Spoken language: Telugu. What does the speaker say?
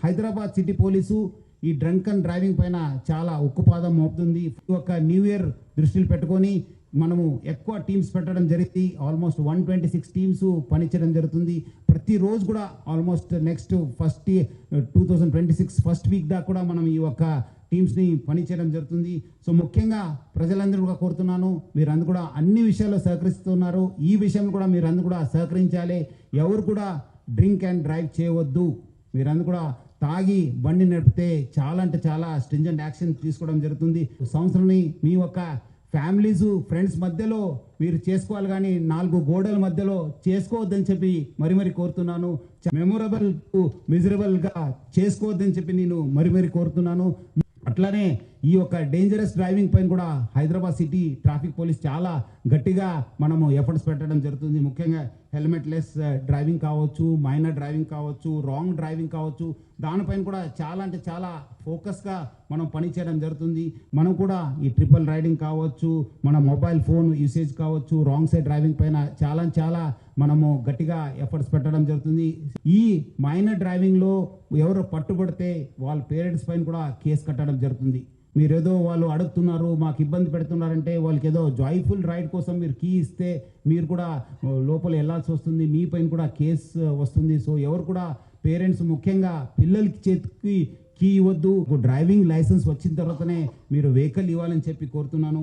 హైదరాబాద్ సిటీ పోలీసు ఈ డ్రంక్ అండ్ డ్రైవింగ్ పైన చాలా ఉక్కుపాదం మోపుతుంది. ఒక న్యూ ఇయర్ దృష్టిలో పెట్టుకొని మనము ఎక్కువ టీమ్స్ పెట్టడం జరిగింది. ఆల్మోస్ట్ 126 టీమ్స్ పనిచేయడం జరుగుతుంది. ప్రతిరోజు కూడా ఆల్మోస్ట్ నెక్స్ట్ 2026 ఫస్ట్ వీక్ దాకా కూడా మనం ఈ యొక్క టీమ్స్ని పనిచేయడం జరుగుతుంది. సో ముఖ్యంగా ప్రజలందరూ కూడా కోరుతున్నాను, మీరందరూ కూడా అన్ని విషయాల్లో సహకరిస్తున్నారు. ఈ విషయంలో కూడా మీరందరూ కూడా సహకరించాలి. ఎవరు కూడా డ్రింక్ అండ్ డ్రైవ్ చేయవద్దు. మీరందరూ కూడా తాగి బండి నడిపితే చాలా అంటే చాలా స్ట్రింజెంట్ యాక్షన్ తీసుకోవడం జరుగుతుంది. సంవత్సరాన్ని మీ యొక్క ఫ్యామిలీస్ ఫ్రెండ్స్ మధ్యలో మీరు చేసుకోవాలి, కానీ 4 గోడల మధ్యలో చేసుకోవద్దని చెప్పి మరి కోరుతున్నాను. మెమొరబుల్ మిజరబుల్గా చేసుకోవద్దని చెప్పి నేను మరి కోరుతున్నాను. అట్లానే ఈ యొక్క డేంజరస్ డ్రైవింగ్ పైన కూడా హైదరాబాద్ సిటీ ట్రాఫిక్ పోలీస్ చాలా గట్టిగా మనము ఎఫర్ట్స్ పెట్టడం జరుగుతుంది. ముఖ్యంగా హెల్మెట్ లెస్ డ్రైవింగ్ కావచ్చు, మైనర్ డ్రైవింగ్ కావచ్చు, రాంగ్ డ్రైవింగ్ కావచ్చు, దానిపైన కూడా చాలా అంటే చాలా ఫోకస్గా మనం పనిచేయడం జరుగుతుంది. మనం కూడా ఈ ట్రిపుల్ రైడింగ్ కావచ్చు, మన మొబైల్ ఫోన్ యూసేజ్ కావచ్చు, రాంగ్ సైడ్ డ్రైవింగ్ పైన చాలా మనము గట్టిగా ఎఫర్ట్స్ పెట్టడం జరుగుతుంది. ఈ మైనర్ డ్రైవింగ్లో ఎవరు పట్టుబడితే వాళ్ళ పేరెంట్స్ పైన కూడా కేసు కట్టడం జరుగుతుంది. మీరేదో వాళ్ళు అడుగుతున్నారు, మాకు ఇబ్బంది పెడుతున్నారంటే వాళ్ళకి ఏదో జాయ్ఫుల్ రైడ్ కోసం మీరు కీ ఇస్తే మీరు కూడా లోపల వెళ్ళాల్సి వస్తుంది, మీ పైన కూడా కేసు వస్తుంది. సో ఎవరు కూడా పేరెంట్స్ ముఖ్యంగా పిల్లలకి చేతికి కీ ఇవ్వద్దు. డ్రైవింగ్ లైసెన్స్ వచ్చిన తర్వాతనే మీరు వెహికల్ ఇవ్వాలని చెప్పి కోరుతున్నాను.